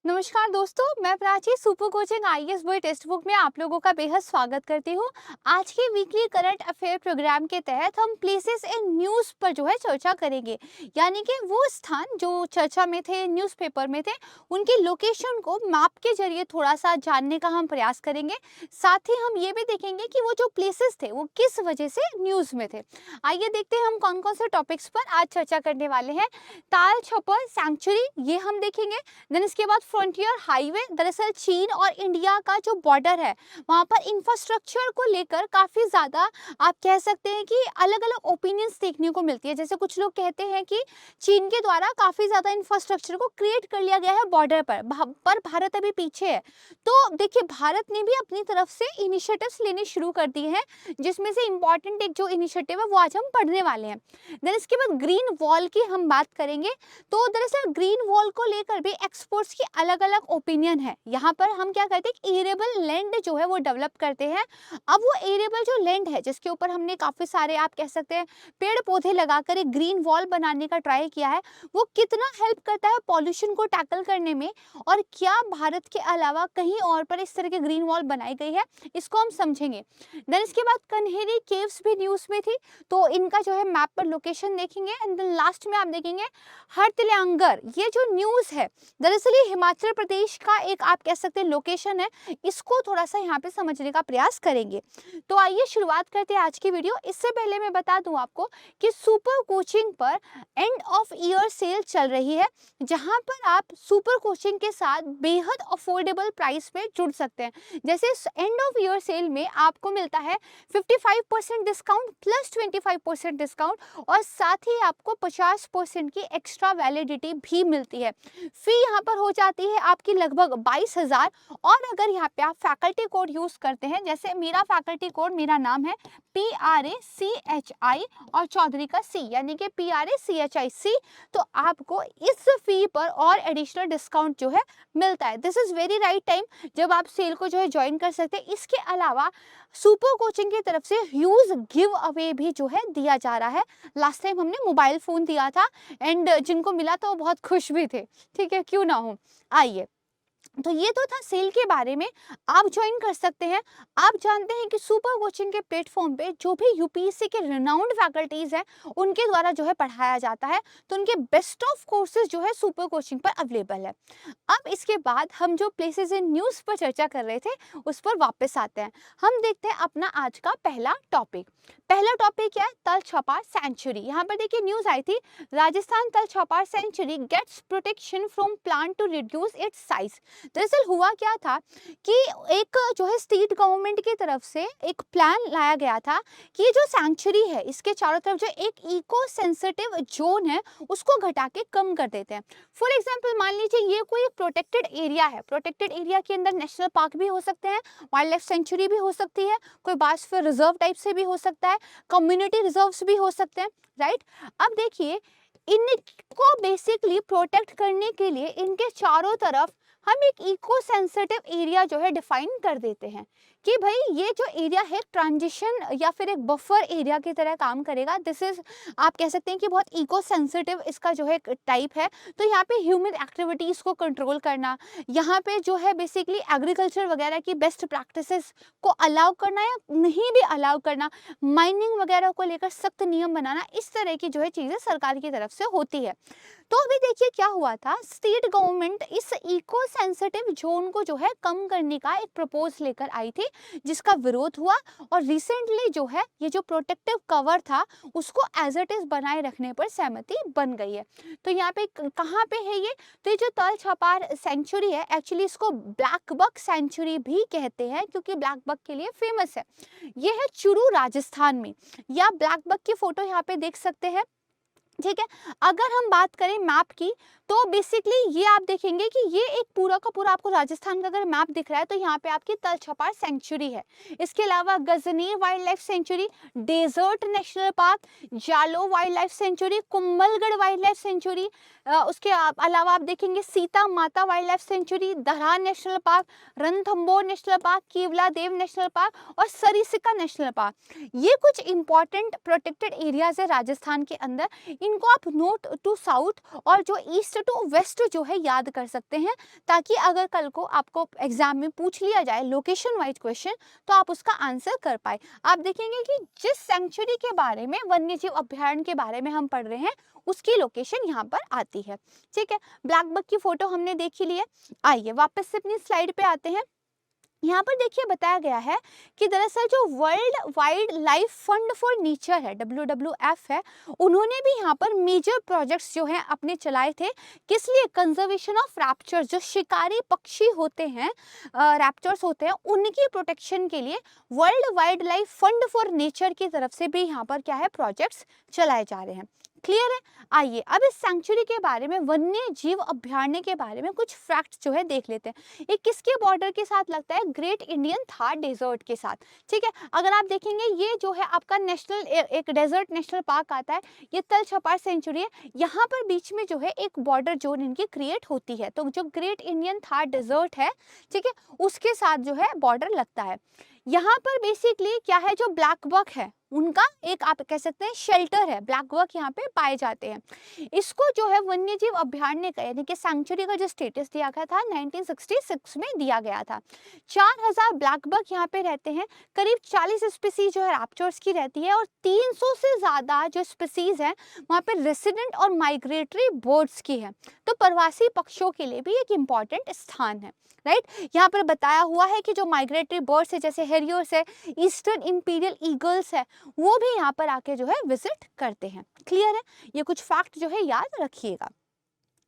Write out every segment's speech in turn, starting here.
नमस्कार दोस्तों, मैं Prachi super coaching IAS boy text book में आप लोगों का बेहद स्वागत करती हूँ। आज के वीकली करंट अफेयर प्रोग्राम के तहत हम प्लेसेस इन न्यूज़ पर जो है चर्चा करेंगे। यानी कि वो स्थान जो चर्चा में थे, न्यूज़पेपर में थे, उनकी लोकेशन को मैप के जरिए थोड़ा सा जानने का हम प्रयास करेंगे। साथ ही हम ये भी देखेंगे कि वो जो प्लेसेस थे वो किस वजह से न्यूज़ में थे। आइए देखते हैं हम कौन कौन से टॉपिक्स पर आज चर्चा करने वाले हैं। ताल छपर सैंक्चुरी, ये हम देखेंगे। देन इसके बाद फ्रंटियर हाईवे, दरअसल चीन और इंडिया का जो बॉर्डर है वहां पर इंफ्रास्ट्रक्चर को लेकर काफी ज्यादा आप कह सकते हैं कि अलग अलग ओपिनियंस देखने को मिलती है। जैसे कुछ लोग कहते हैं कि चीन के द्वारा काफी ज्यादा इंफ्रास्ट्रक्चर को क्रिएट कर लिया गया है बॉर्डर पर, पर भारत अभी पीछे है। तो देखिए, भारत ने भी अपनी तरफ से इनिशिएटिव्स लेने शुरू कर दिए हैं, जिसमें से इंपॉर्टेंट एक जो इनिशिएटिव है वो आज हम पढ़ने वाले हैं। देन इसके बाद ग्रीन वॉल की हम बात करेंगे। तो दरअसल ग्रीन वॉल को लेकर भी एक्सपर्ट्स की अलग अलग ओपिनियन है। यहाँ पर हम क्या करते हैं, एरेबल लैंड जो है वो डेवलप करते हैं। अब वो एरेबल जो लैंड है जिसके ऊपर हमने काफी सारे आप कह सकते हैं पेड़ पौधे लगाकर एक ग्रीन वॉल बनाने का ट्राई किया है, वो कितना हेल्प करता है पॉल्यूशन को टैकल करने में, और क्या भारत के अलावा कहीं और पर इस तरह की ग्रीन वॉल बनाई गई है, इसको हम समझेंगे। देन इसके बाद कन्हेरी केव्स भी न्यूज में थी, तो इनका जो है मैप पर लोकेशन देखेंगे। एंड देन लास्ट में आप देखेंगे हरतिलंगर, ये जो न्यूज है दरअसल ये हिमाचल प्रदेश का एक आप कह सकते हैं लोकेशन है। इसको थोड़ा सा यहाँ पे समझने का प्रयास करेंगे। तो आइए शुरुआत करते हैं आज की वीडियो। इससे पहले मैं बता दूं आपको कि सुपर कोचिंग पर एंड ऑफ ईयर सेल चल रही है, जहां पर आप सुपर कोचिंग के साथ बेहद अफोर्डेबल प्राइस पे जुड़ सकते हैं। जैसे एंड ऑफ ईयर सेल में आपको मिलता है 55% डिस्काउंट प्लस 25% डिस्काउंट, और साथ ही आपको 50% की एक्स्ट्रा वैलिडिटी भी मिलती है। फी यहाँ पर हो जाती है आपकी लगभग 22,000। और अगर यहाँ पे आप फैकल्टी कोड यूज करते हैं, जैसे मेरा फैकल्टी कोड, मेरा नाम है PRACHI और चौधरी का C, यानी कि PRACHIC, तो आपको इस फी पर और एडिशनल डिस्काउंट जो है मिलता है। This is very right time जब आप सेल को जो है ज्वाइन कर सकते हैं। इसके अलावा सुपर कोचिंग की तरफ से ह्यूज गिव अवे भी जो है दिया जा रहा है। लास्ट टाइम हमने मोबाइल फोन दिया था, एंड जिनको मिला था वो बहुत खुश भी थे। ठीक है, क्यों ना हो। आइए, तो ये तो था सेल के बारे में। आप ज्वाइन कर सकते हैं। आप जानते हैं कि सुपर कोचिंग के प्लेटफॉर्म पे जो भी यूपीएससी के रिनाउंड फैकल्टीज हैं उनके द्वारा जो है पढ़ाया जाता है, तो उनके बेस्ट ऑफ कोर्सेज जो है सुपर कोचिंग पर अवेलेबल है। अब इसके बाद हम जो प्लेसेस इन न्यूज़ पर चर्चा कर रहे थे उस पर वापस आते हैं। हम देखते हैं अपना आज का पहला टॉपिक। पहला टॉपिक क्या है, तल छपार सेंचुरी। यहाँ पर देखिए न्यूज आई थी, Rajasthan Tal Chhapar sanctuary gets protection from plan to reduce its size. दरअसल हुआ क्या था कि एक जो है स्टेट गवर्नमेंट की तरफ से एक प्लान लाया गया था कि ये जो सैंक्चुरी है इसके चारों तरफ जो एक इको सेंसिटिव जोन है उसको घटा के कम कर देते हैं। फॉर एग्जांपल मान लीजिए ये कोई प्रोटेक्टेड एरिया है, प्रोटेक्टेड एरिया के अंदर नेशनल पार्क भी हो सकते हैं, वाइल्ड लाइफ सेंचुरी भी हो सकती है, कोई बायोस्फीयर रिजर्व टाइप से भी हो सकता है, कम्युनिटी रिजर्व्स भी हो सकते हैं, राइट। अब देखिए, इनको बेसिकली प्रोटेक्ट करने के लिए इनके चारों तरफ हम एक इको सेंसिटिव एरिया जो है डिफाइन कर देते हैं कि भाई ये जो एरिया है ट्रांजिशन या फिर एक बफर एरिया की तरह काम करेगा। दिस इज आप कह सकते हैं कि बहुत इको सेंसिटिव इसका जो है टाइप है। तो यहाँ पे ह्यूमन एक्टिविटीज को कंट्रोल करना, यहाँ पे जो है बेसिकली एग्रीकल्चर वगैरह की बेस्ट प्रैक्टिसेस को अलाउ करना या नहीं भी अलाउ करना, माइनिंग वगैरह को लेकर सख्त नियम बनाना, इस तरह की जो है चीजें सरकार की तरफ से होती है। तो अभी देखिए क्या हुआ था, स्टेट गवर्नमेंट इस इको सेंसिटिव जोन को जो है कम करने का एक प्रपोज लेकर आई थी, जिसका विरोध हुआ, और रिसेंटली जो है ये जो प्रोटेक्टिव कवर था उसको एज इट इज बनाए रखने पर सहमति बन गई है। तो यहाँ पे कहाँ पे है ये, तो ये जो तल छपार सेंचुरी है, एक्चुअली इसको ब्लैक बक सेंचुरी भी कहते हैं क्योंकि ब्लैक बक के लिए फेमस है। ये है चुरू राजस्थान में, या ब्लैक बक की फोटो यहाँ पे देख सकते हैं। ठीक है, अगर हम बात करें मैप की, तो बेसिकली ये आप देखेंगे कि ये एक पूरा का पूरा आपको राजस्थान का अगर मैप दिख रहा है तो यहाँ पे आपकी तल छपार सेंचुरी है। इसके अलावा Gajni wildlife sanctuary, desert national park, Jalo wildlife sanctuary, Kumbhalgarh wildlife sanctuary, उसके अलावा आप देखेंगे Sita Mata wildlife sanctuary, Dharan national park, Ranthambore national park, Keoladeo national park और सरिस्का नेशनल पार्क। ये कुछ इंपॉर्टेंट प्रोटेक्टेड एरियाज है राजस्थान के अंदर। इनको आप नॉर्थ टू साउथ और जो ईस्ट टू वेस्ट जो है याद कर सकते हैं, ताकि अगर कल को आपको एग्जाम में पूछ लिया जाए लोकेशन वाइज क्वेश्चन तो आप उसका आंसर कर पाए। आप देखेंगे कि जिस सेंचुरी के बारे में, वन्य जीव अभ्यारण्य के बारे में हम पढ़ रहे हैं, उसकी लोकेशन यहाँ पर आती है। ठीक है, ब्लैक बक की फोटो हमने देख ही ली है। आइए वापस से अपनी स्लाइड पे आते हैं। यहाँ पर देखिए बताया गया है कि दरअसल जो world wild life fund for nature है, WWF है, उन्होंने भी यहाँ पर मेजर प्रोजेक्ट्स जो हैं अपने चलाए थे। किस लिए? कंजर्वेशन ऑफ रैप्चर्स, जो शिकारी पक्षी होते हैं, रैप्चर्स होते हैं, उनकी प्रोटेक्शन के लिए world wild life fund for nature की तरफ से भी यहाँ पर क्या है, प्रोजेक्ट्स चलाए जा रहे हैं। क्लियर है? आइए अब इस सेंचुरी के बारे में, वन्य जीव अभ्यारण्य के बारे में कुछ फैक्ट्स जो है देख लेते हैं। ये किसके बॉर्डर के साथ लगता है? ग्रेट इंडियन थार डेजर्ट के साथ। ठीक है, अगर आप देखेंगे ये जो है आपका नेशनल एक डेजर्ट नेशनल पार्क आता है, ये तल छपार सेंचुरी है। यहाँ पर बीच में जो है एक बॉर्डर जोन इनकी क्रिएट होती है, तो जो ग्रेट इंडियन थार डेजर्ट है, ठीक है, उसके साथ जो है बॉर्डर लगता है। यहाँ पर बेसिकली क्या है, जो ब्लैक बक है उनका एक आप कह सकते हैं शेल्टर है, ब्लैक बक यहाँ पे पाए जाते हैं। इसको जो है वन्य जीव अभ्यारण्य का यानी कि सैंक्चुरी का जो स्टेटस दिया गया था 1966 में दिया गया था। 4000 ब्लैक बक यहाँ पे रहते हैं, करीब 40 स्पीसीज जो है रैप्चर्स की रहती है, और 300 से ज्यादा जो स्पीसीज है वहाँ पे रेसिडेंट और माइग्रेटरी बर्ड्स की है। तो प्रवासी पक्षियों के लिए भी एक इम्पॉर्टेंट स्थान है, राइट। यहाँ पर बताया हुआ है कि जो माइग्रेटरी बर्ड्स है, जैसे हेरियर्स है, ईस्टर्न इंपीरियल ईगल्स है, वो भी यहाँ पर आके जो है विजिट करते हैं। क्लियर है? ये कुछ फैक्ट जो है याद रखिएगा।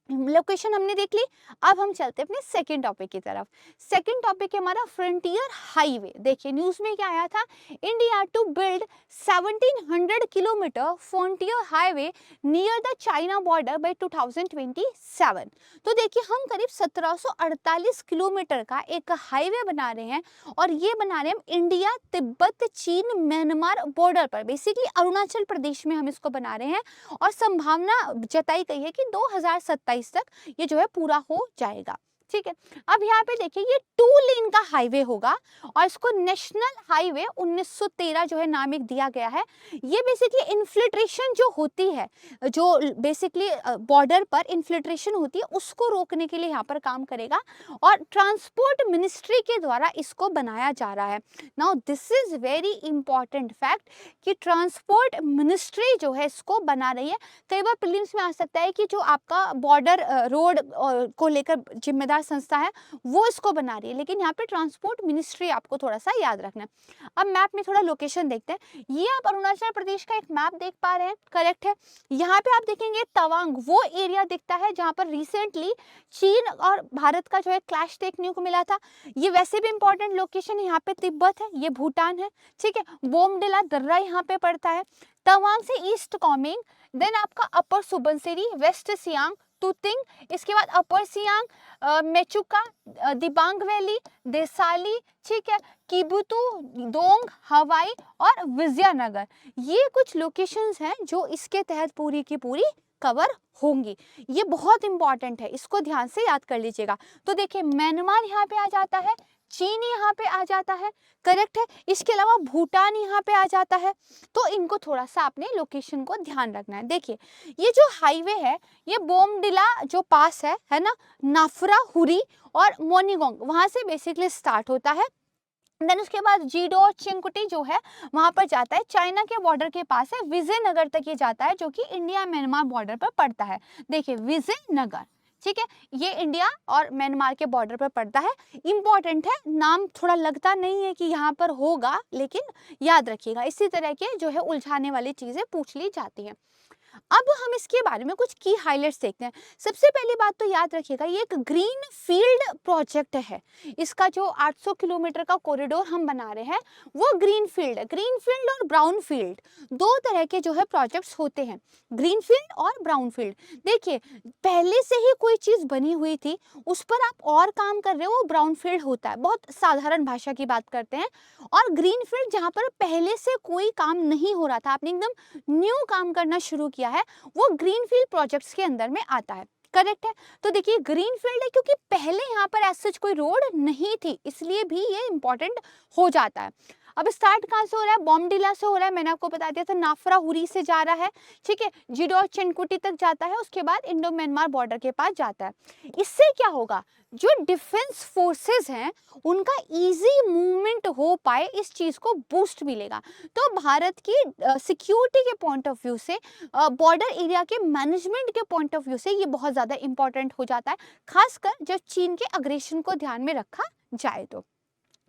लोकेशन हमने देख ली। अब हम चलते हैं अपने सेकंड टॉपिक की तरफ। सेकंड टॉपिक है हमारा फ्रंटियर हाईवे। देखिए न्यूज में क्या आया था, India to build 1700 kilometre frontier highway near the China border by 2027। तो देखिए हम करीब 1748 किलोमीटर का एक हाईवे बना रहे हैं, और ये बना रहे हैं हम इंडिया तिब्बत चीन म्यांमार बॉर्डर पर, बेसिकली अरुणाचल प्रदेश में हम इसको बना रहे हैं, और संभावना जताई गई है कि 2027 तक ये जो है पूरा हो जाएगा। ठीक है, अब यहाँ पे देखिए ये 2 लेन का हाईवे होगा, और इसको नेशनल हाईवे 1913 जो है नाम एक दिया गया है। ये बेसिकली इन्फिल्ट्रेशन जो होती है, जो बेसिकली बॉर्डर पर इन्फिल्ट्रेशन होती है, उसको रोकने के लिए यहाँ पर काम करेगा, और ट्रांसपोर्ट मिनिस्ट्री के द्वारा इसको बनाया जा रहा है। Now this is very important fact कि ट्रांसपोर्ट मिनिस्ट्री जो है इसको बना रही है। कई बार प्रीलिम्स में आ सकता है कि जो आपका बॉर्डर रोड को लेकर जिम्मेदार संस्था है वो इसको बना रही है, लेकिन यहाँ पे ट्रांसपोर्ट मिनिस्ट्री आपको थोड़ा सा याद रखना है। अब मैप में थोड़ा लोकेशन देखते हैं। ये आप अरुणाचल प्रदेश का एक मैप देख पा रहे हैं, करेक्ट है। यहाँ पे आप देखेंगे तवांग वो एरिया दिखता है जहाँ पर रिसेंटली चीन और भारत का जो है क्लैश देखने को मिला था। ये वैसे भी इंपॉर्टेंट लोकेशन है, यहाँ पे तिब्बत है, ये भूटान है, ठीक है। बोमडिला दर्रा यहाँ पे पड़ता है। तवांग से ईस्ट कॉमिंग, देन आपका अपर सुबनसिरी, वेस्ट सियांग, तुतिंग, इसके बाद अपर सियांग, मेचुका, दिबांग वैली, देसाली, ठीक है, किबुतु, दोंग, हवाई और विजयनगर, ये कुछ लोकेशंस हैं जो इसके तहत पूरी की पूरी कवर होंगी। ये बहुत इंपॉर्टेंट है, इसको ध्यान से याद कर लीजिएगा। तो देखिए म्यांमार यहाँ पे आ जाता है, चीन यहाँ पे आ जाता है, करेक्ट है। इसके अलावा भूटान यहाँ पे आ जाता है, तो इनको थोड़ा सा अपने लोकेशन को ध्यान रखना है। देखिए ये जो हाईवे है, ये बोमडिला जो पास है ना, नाफरा हुरी और मोनीगोंग, वहां से बेसिकली स्टार्ट होता है। देन उसके बाद जीडो और चिंकुटी जो है वहां पर जाता है, चाइना के बॉर्डर के पास है, विजयनगर तक ये जाता है, जो कि इंडिया म्यांमार बॉर्डर पर पड़ता है। देखिए विजयनगर, ठीक है, ये इंडिया और म्यांमार के बॉर्डर पर पड़ता है। इंपॉर्टेंट है, नाम थोड़ा लगता नहीं है कि यहाँ पर होगा, लेकिन याद रखिएगा, इसी तरह के जो है उलझाने वाली चीजें पूछ ली जाती हैं। अब हम इसके बारे में कुछ की हाइलाइट्स देखते हैं। सबसे पहली बात तो याद रखिएगा, ये एक ग्रीन फील्ड प्रोजेक्ट है। इसका जो 800 किलोमीटर का कॉरिडोर हम बना रहे हैं वो ग्रीन फील्ड है। ग्रीन फील्ड और ब्राउन फील्ड दो तरह के जो है प्रोजेक्ट्स होते हैं, ग्रीन फील्ड और ब्राउन फील्ड। देखिए पहले से ही कोई चीज बनी हुई थी, उस पर आप और काम कर रहे हो, वो ब्राउन फील्ड होता है। बहुत साधारण भाषा की बात करते हैं। और ग्रीन फील्ड जहाँ पर पहले से कोई काम नहीं हो रहा था, आपने एकदम न्यू काम करना शुरू किया है, वो ग्रीनफील्ड प्रोजेक्ट्स के अंदर में आता है। करेक्ट है। तो देखिए ग्रीनफील्ड है क्योंकि पहले यहाँ पर ऐसा कोई रोड नहीं थी, इसलिए भी ये इंपॉर्टेंट हो जाता है। अब स्टार्ट कहाँ से हो रहा है, बॉमडिला से हो रहा है, मैंने आपको बता दिया था, नाफरा हुरी से जा रहा है, ठीक है, जिडो चिनकुटी तक जाता है, उसके बाद इंडो म्यांमार बॉर्डर के पास जाता है। इससे क्या होगा, जो डिफेंस फोर्सेस हैं उनका इजी मूवमेंट हो पाए, इस चीज को बूस्ट मिलेगा। तो भारत की सिक्योरिटी के पॉइंट ऑफ व्यू से, बॉर्डर एरिया के मैनेजमेंट के पॉइंट ऑफ व्यू से ये बहुत ज्यादा इंपॉर्टेंट हो जाता है, खासकर जब चीन के अग्रेशन को ध्यान में रखा जाए तो।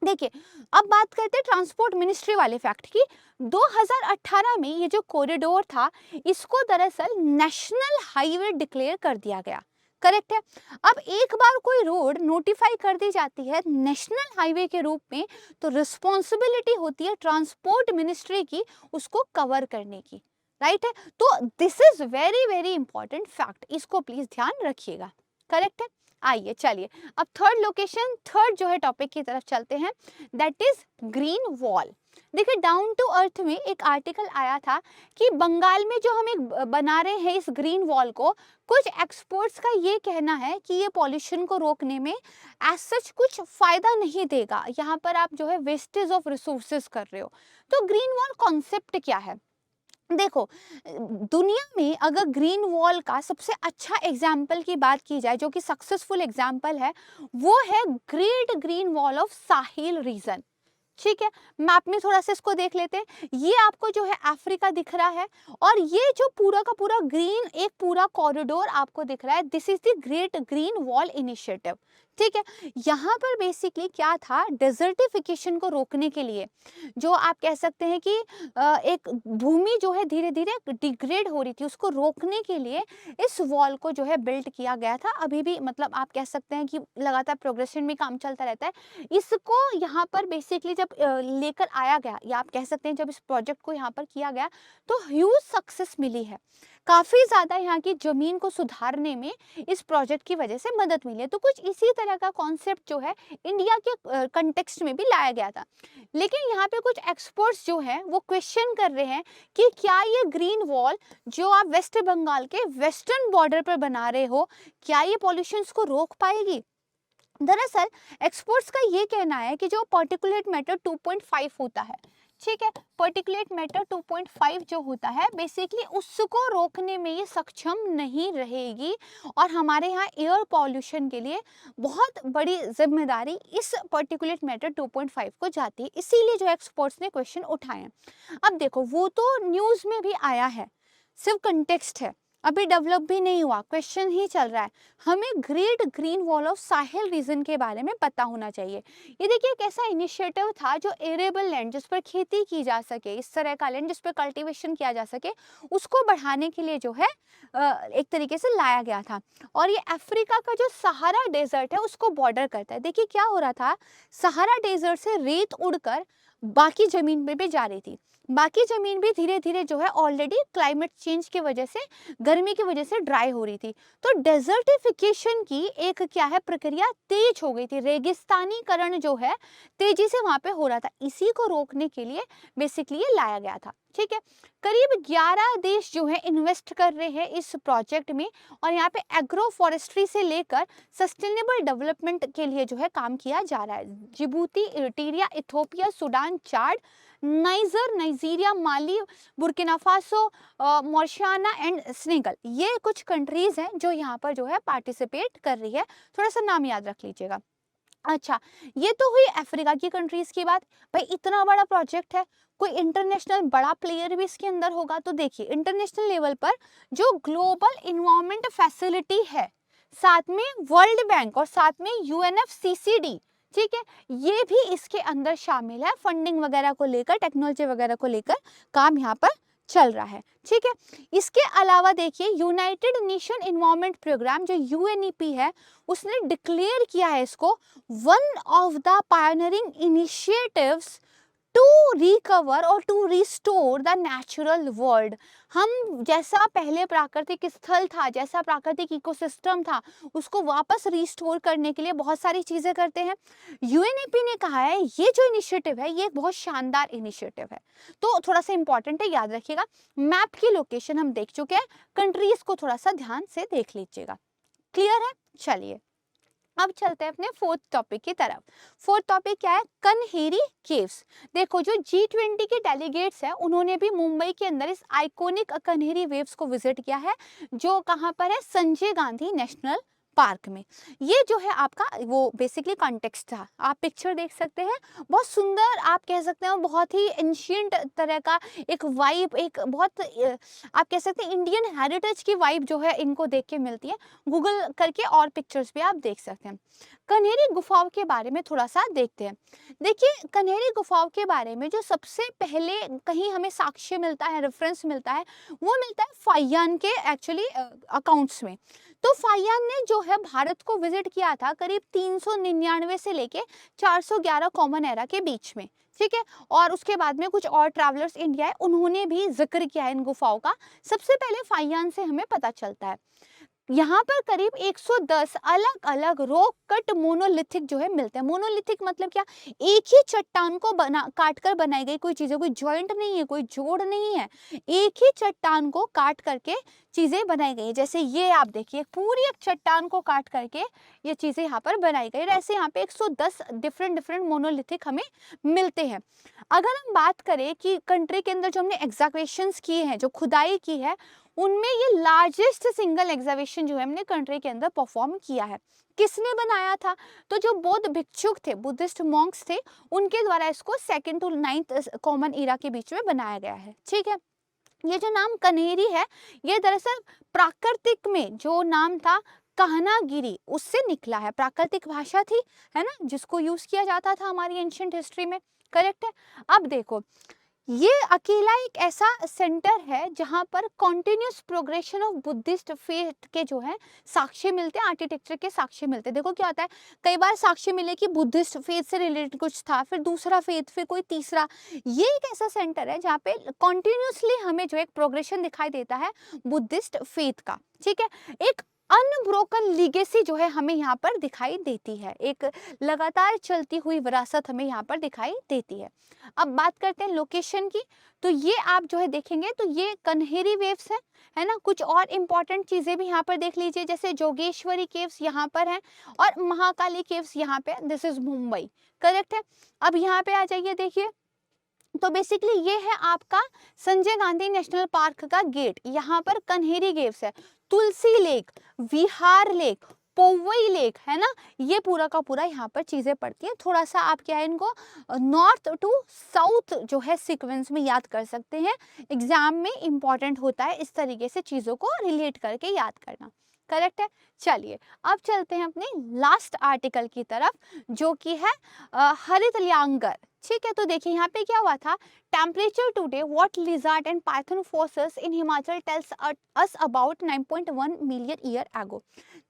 देखिए, अब बात करते हैं ट्रांसपोर्ट मिनिस्ट्री वाले फैक्ट की। 2018 में ये जो कॉरिडोर था, इसको दरअसल नेशनल हाईवे डिक्लेयर कर दिया गया, करेक्ट है। अब एक बार कोई रोड नोटिफाई कर दी जाती है नेशनल हाईवे के रूप में, तो रिस्पॉन्सिबिलिटी होती है ट्रांसपोर्ट मिनिस्ट्री की उसको कवर करने की, राइट है। तो this is very very important fact, इसको प्लीज ध्यान रखिएगा, करेक्ट है। आइए चलिए अब थर्ड लोकेशन, थर्ड जो है टॉपिक की तरफ चलते हैं, दैट इज ग्रीन वॉल। देखिए, डाउन टू अर्थ में एक आर्टिकल आया था कि बंगाल में जो हम एक बना रहे हैं इस ग्रीन वॉल को, कुछ एक्सपर्ट्स का ये कहना है कि ये पॉल्यूशन को रोकने में एज सच कुछ फायदा नहीं देगा, यहाँ पर आप जो है वेस्टेज ऑफ रिसोर्सेज कर रहे हो। तो ग्रीन वॉल कॉन्सेप्ट क्या है, देखो, दुनिया में अगर ग्रीन वॉल का सबसे अच्छा एग्जाम्पल की बात की जाए, जो कि सक्सेसफुल एग्जाम्पल है, वो है great green wall of Sahil reason, ठीक है। मैप में थोड़ा सा इसको देख लेते हैं, ये आपको जो है अफ्रीका दिख रहा है, और ये जो पूरा का पूरा ग्रीन एक पूरा कॉरिडोर आपको दिख रहा है, this is the great green wall initiative, ठीक है। यहाँ पर बेसिकली क्या था, डेजर्टिफिकेशन को रोकने के लिए, जो आप कह सकते हैं कि एक भूमि जो है धीरे धीरे डिग्रेड हो रही थी, उसको रोकने के लिए इस वॉल को जो है बिल्ड किया गया था। अभी भी मतलब आप कह सकते हैं कि लगातार प्रोग्रेशन में काम चलता रहता है। इसको यहाँ पर बेसिकली जब लेकर आया गया, या आप कह सकते हैं जब इस प्रोजेक्ट को यहाँ पर किया गया, तो ह्यूज सक्सेस मिली है, काफी ज्यादा यहाँ की जमीन को सुधारने में इस प्रोजेक्ट की वजह से मदद मिली है। तो कुछ इसी तरह का कॉन्सेप्ट जो है इंडिया के कंटेक्स्ट में भी लाया गया था। लेकिन यहाँ पे कुछ एक्सपर्ट्स जो हैं वो क्वेश्चन कर रहे हैं कि क्या ये ग्रीन वॉल जो आप वेस्ट बंगाल के वेस्टर्न बॉर्डर पर बना रहे हो, क्या ये पॉल्यूशन को रोक पाएगी। दरअसल एक्सपर्ट्स का ये कहना है कि जो पार्टिकुलेट मैटर 2.5 होता है, ठीक है, पार्टिकुलेट मैटर 2.5 जो होता है बेसिकली उसको रोकने में ये सक्षम नहीं रहेगी, और हमारे यहाँ एयर पॉल्यूशन के लिए बहुत बड़ी जिम्मेदारी इस पार्टिकुलेट मैटर 2.5 को जाती है। इसीलिए जो एक्सपर्ट्स ने क्वेश्चन उठाए हैं। अब देखो, वो तो न्यूज़ में भी आया है, सिर्फ कंटेक्स्ट है, अभी डेवलप भी नहीं हुआ, क्वेश्चन ही चल रहा है। हमें great green wall of Sahil reason के बारे में पता होना चाहिए। ये देखिए एक ऐसा इनिशिएटिव था जो एरेबल लैंड, जिस पर खेती की जा सके, इस तरह का लैंड जिस पर कल्टीवेशन किया जा सके, उसको बढ़ाने के लिए जो है एक तरीके से लाया गया था। और ये अफ्रीका का जो सहारा डेजर्ट है उसको बॉर्डर करता है। देखिए क्या हो रहा था, सहारा डेजर्ट से रेत उड़कर बाकी जमीन पे भी जा रही थी, बाकी जमीन भी धीरे धीरे जो है ऑलरेडी क्लाइमेट चेंज की वजह से, गर्मी की वजह से ड्राई हो रही थी। तो डेजर्टिफिकेशन की एक क्या है प्रक्रिया तेज हो गई थी, रेगिस्तानीकरण जो है तेजी से वहां पे हो रहा था। इसी को रोकने के लिए बेसिकली ये लाया गया था, ठीक है। करीब 11 देश जो है इन्वेस्ट कर रहे हैं इस प्रोजेक्ट में, और यहाँ पे एग्रो फॉरेस्ट्री से लेकर सस्टेनेबल डेवलपमेंट के लिए जो है काम किया जा रहा है। Djibouti, Eritrea, Ethiopia, Sudan, Chad, niger, Nigeria, Mali, Burkina Faso, Mauritius and Senegal, ये कुछ कंट्रीज हैं जो यहाँ पर जो है पार्टिसिपेट कर रही है। थोड़ा सा नाम याद रख लीजिएगा। अच्छा, ये तो हुई अफ्रीका की कंट्रीज की बात। भाई इतना बड़ा प्रोजेक्ट है, कोई इंटरनेशनल बड़ा प्लेयर भी इसके अंदर होगा। तो देखिए इंटरनेशनल लेवल पर जो ग्लोबल इन्वायरमेंट फैसिलिटी है, साथ में वर्ल्ड बैंक और साथ में UNFCCD, ठीक है, ये भी इसके अंदर शामिल है। फंडिंग वगैरह को लेकर, टेक्नोलॉजी वगैरह को लेकर काम यहाँ पर चल रहा है, ठीक है। इसके अलावा देखिए यूनाइटेड नेशन इन्वायरमेंट प्रोग्राम जो UNEP है, उसने डिक्लेयर किया है इसको one of the pioneering initiatives to recover और to restore the natural world. हम जैसा पहले प्राकृतिक स्थल था, जैसा प्राकृतिक इकोसिस्टम था, उसको वापस रिस्टोर करने के लिए बहुत सारी चीजें करते हैं। UNEP ने कहा है ये जो इनिशिएटिव है ये एक बहुत शानदार इनिशिएटिव है। तो थोड़ा सा इंपॉर्टेंट है, याद रखिएगा। मैप की लोकेशन हम देख चुके हैं, कंट्रीज को थोड़ा सा ध्यान से देख लीजिएगा। क्लियर है, चलिए अब चलते हैं अपने फोर्थ टॉपिक की तरफ। फोर्थ टॉपिक क्या है? कन्हेरी केव्स। देखो जो G20 के डेलीगेट्स हैं उन्होंने भी मुंबई के अंदर इस आइकॉनिक कन्हेरी वेव्स को विजिट किया है, जो कहाँ पर है? संजय गांधी नेशनल पार्क में। ये जो है आपका वो बेसिकली कॉन्टेक्स्ट था। आप पिक्चर देख सकते हैं, बहुत सुंदर, आप कह सकते हैं बहुत ही एंशियंट तरह का एक वाइब, एक बहुत आप कह सकते हैं इंडियन हेरिटेज की वाइब जो है इनको देख के मिलती है। गूगल करके और पिक्चर्स भी आप देख सकते हैं। कन्हेरी गुफाओं के बारे में थोड़ा सा देखते हैं। देखिए कन्हेरी गुफाओं के बारे में जो सबसे पहले कहीं हमें साक्ष्य मिलता है, रेफरेंस मिलता है, वो मिलता है फाहियान के एक्चुअली अकाउंट्स में। तो फाहियान ने जो है भारत को विजिट किया था करीब 399 से लेके 411 कॉमन एरा के बीच में, ठीक है। और उसके बाद में कुछ और ट्रैवलर्स इंडिया है, उन्होंने भी जिक्र किया है इन गुफाओं का। सबसे पहले फाहियान से हमें पता चलता है यहाँ पर करीब 110 अलग अलग रॉक कट मोनोलिथिक जो है मिलते हैं। मोनोलिथिक मतलब क्या? एक ही चट्टान को बना काट कर बनाई गई कोई चीजें, कोई जॉइंट नहीं है, कोई जोड़ नहीं है, एक ही चट्टान को काट करके चीजें बनाई गई है। जैसे ये आप देखिए पूरी एक चट्टान को काट करके ये चीजें यहाँ पर बनाई गई। ऐसे यहाँ पे 110 डिफरेंट डिफरेंट मोनोलिथिक हमें मिलते हैं। अगर हम बात करें कि कंट्री के अंदर जो हमने एग्जावेशंस किए हैं, जो खुदाई की है, उनमें ये लार्जेस्ट सिंगल एग्जावेशन जो है हमने कंट्री के अंदर परफॉर्म किया है। किसने बनाया था? तो जो बौद्ध भिक्षुक थे, बुद्धिस्ट मॉन्क्स थे, उनके द्वारा इसको 2nd to 9th कॉमन इरा के बीच में बनाया गया है, ठीक है। ये जो नाम कन्हेरी है, ये दरअसल प्राकृतिक में जो नाम था कहनागिरी, उससे निकला है। प्राकृतिक भाषा थी, है ना, जिसको यूज किया जाता था हमारी एंशिएंट हिस्ट्री में, करेक्ट है। अब देखो ये अकेला एक ऐसा सेंटर है जहां पर continuous progression of Buddhist faith के जो है साक्ष्य मिलते हैं, आर्किटेक्चर के साक्ष्य मिलते हैं। देखो क्या होता है, कई बार साक्ष्य मिले कि बुद्धिस्ट फेथ से रिलेटेड कुछ था, फिर दूसरा फेथ, फिर कोई तीसरा। ये एक ऐसा सेंटर है जहाँ पे कॉन्टिन्यूसली हमें जो एक प्रोग्रेशन दिखाई देता है बुद्धिस्ट फेथ का, ठीक है। एक अनब्रोकन लीगेसी जो है हमें यहाँ पर दिखाई देती है, एक लगातार चलती हुई विरासत हमें यहाँ पर दिखाई देती है। अब बात करते हैं लोकेशन की। तो ये आप जो है देखेंगे तो ये कन्हेरी वेव्स है ना। कुछ और इम्पोर्टेंट चीजें भी यहाँ पर देख लीजिए, जैसे जोगेश्वरी केव्स यहाँ पर हैं और महाकाली केव्स यहाँ पे, दिस इज मुंबई, करेक्ट है। अब यहाँ पे आ जाइए, देखिए तो बेसिकली ये है आपका संजय गांधी नेशनल पार्क का गेट। यहाँ पर कन्हेरी केव्स है, तुलसी लेक, विहार लेक, पोवई लेक, है ना। ये पूरा का पूरा यहाँ पर चीजें पड़ती है। थोड़ा सा आप क्या है इनको नॉर्थ टू साउथ जो है सीक्वेंस में याद कर सकते हैं। एग्जाम में इंपॉर्टेंट होता है इस तरीके से चीजों को रिलेट करके याद करना, करेक्ट है। चलिए अब चलते हैं अपने लास्ट आर्टिकल की तरफ, जो कि है हरित ल्यांगर, ठीक है। तो देखिए यहाँ पे क्या हुआ था, temperature today what lizard and Python fossils in Himachal tells us about 9.1 million year ago.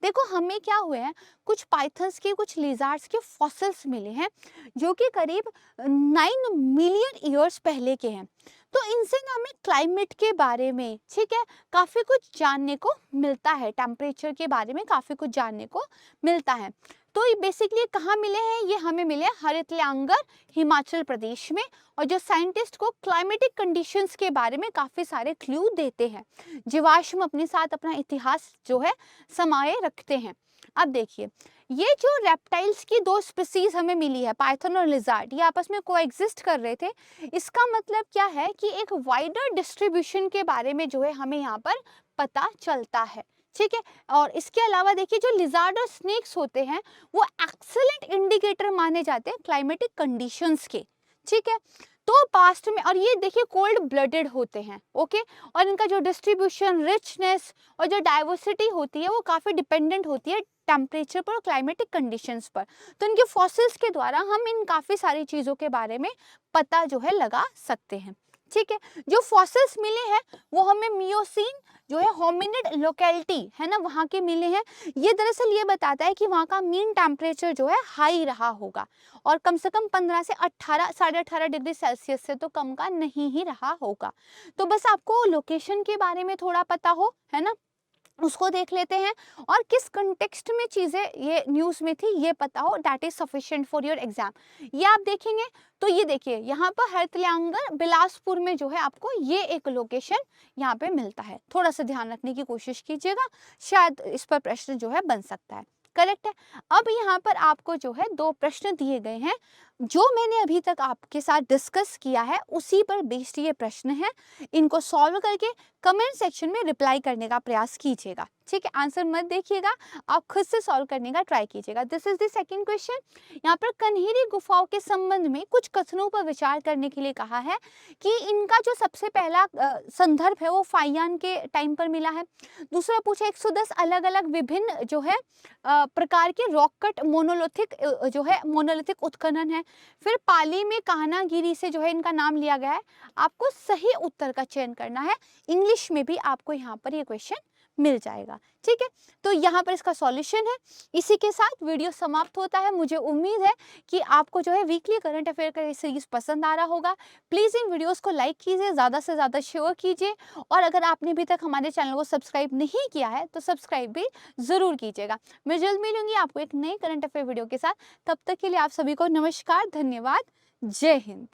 देखो हमें क्या हुए हैं, कुछ पाइथन्स के, कुछ लिजार्ड्स के फॉसिल्स मिले हैं जो कि करीब 9 मिलियन ईयर्स पहले के हैं। तो इनसे ना हमें क्लाइमेट के बारे में, ठीक है, काफी कुछ जानने को मिलता है, टेम्परेचर के बारे में काफी कुछ जानने को मिलता है। तो ये बेसिकली कहाँ मिले हैं, ये हमें मिले हरित ल्यांगर हिमाचल प्रदेश में। और जो साइंटिस्ट को क्लाइमेटिक कंडीशंस के बारे में काफी सारे क्लू देते हैं। जीवाश्म अपने साथ अपना इतिहास जो है समाये रखते हैं। अब देखिए ये जो रेप्टाइल्स की दो स्पीसीज हमें मिली है, पाइथन और लिजार्ड, ये आपस में कोएग्जिस्ट कर रहे थे। इसका मतलब क्या है कि एक वाइडर डिस्ट्रीब्यूशन के बारे में जो है हमें यहाँ पर पता चलता है, ठीक है। और इसके अलावा देखिए जो लिजार्ड और स्नेक्स होते हैं वो एक्सीलेंट इंडिकेटर माने जाते हैं क्लाइमेटिक कंडीशंस के, ठीक है। तो पास्ट में, और ये देखिए कोल्ड ब्लडेड होते हैं, ओके। और इनका जो डिस्ट्रीब्यूशन, रिचनेस और जो डाइवर्सिटी होती है वो काफ़ी डिपेंडेंट होती है टेम्परेचर पर और क्लाइमेटिक कंडीशंस पर। तो इनके फॉसिल्स के द्वारा हम इन काफ़ी सारी चीज़ों के बारे में पता जो है लगा सकते हैं, ठीक है। जो फॉसिल्स मिले हैं वो हमें मियोसीन जो है होमिनिड लोकेलिटी है ना वहाँ के मिले हैं। ये दरअसल ये बताता है कि वहाँ का मीन टेम्परेचर जो है हाई रहा होगा और कम से कम 15 से 18 18.5 डिग्री सेल्सियस से तो कम का नहीं ही रहा होगा। तो बस आपको लोकेशन के बारे में थोड़ा पता हो, है ना, उसको देख लेते हैं। और किस कंटेक्स्ट में चीज़ें ये न्यूज़ में थी ये पता हो, that is sufficient for your exam. ये आप देखेंगे तो ये देखिए यहाँ पर हरित ल्यांगर बिलासपुर में जो है आपको ये एक लोकेशन यहाँ पे मिलता है। थोड़ा सा ध्यान रखने की कोशिश कीजिएगा, शायद इस पर प्रश्न जो है बन सकता है। करेक्ट है। अब यहाँ पर आपको जो है 2 प्रश्न दिए गए हैं, जो मैंने अभी तक आपके साथ डिस्कस किया है उसी पर बेस्ड ये प्रश्न है। इनको सॉल्व करके कमेंट सेक्शन में रिप्लाई करने का प्रयास कीजिएगा, ठीक है। आंसर मत देखिएगा, आप खुद से सॉल्व करने का ट्राई कीजिएगा। This is the second question. यहाँ पर कन्हेरी गुफाओं के संबंध में कुछ कथनों पर विचार करने के लिए कहा है कि इनका जो सबसे पहला संदर्भ है वो फाइयान के टाइम पर मिला है। दूसरा पूछा 110 अलग अलग विभिन्न जो है प्रकार के रॉक कट मोनोलिथिक जो है मोनोलिथिक उत्खनन है। फिर पाली में कान्हागिरी से जो है इनका नाम लिया गया है। आपको सही उत्तर का चयन करना है। इंग्लिश में भी आपको यहाँ पर ये क्वेश्चन मिल जाएगा, ठीक है। तो यहाँ पर इसका सॉल्यूशन है। इसी के साथ वीडियो समाप्त होता है। मुझे उम्मीद है कि आपको जो है वीकली करंट अफेयर का ये सीरीज पसंद आ रहा होगा। प्लीज़ इन वीडियोस को लाइक कीजिए, ज़्यादा से ज़्यादा शेयर कीजिए, और अगर आपने अभी तक हमारे चैनल को सब्सक्राइब नहीं किया है तो सब्सक्राइब भी ज़रूर कीजिएगा। मैं जल्द मिलूंगी आपको एक नए करंट अफेयर वीडियो के साथ। तब तक के लिए आप सभी को नमस्कार, धन्यवाद, जय हिंद।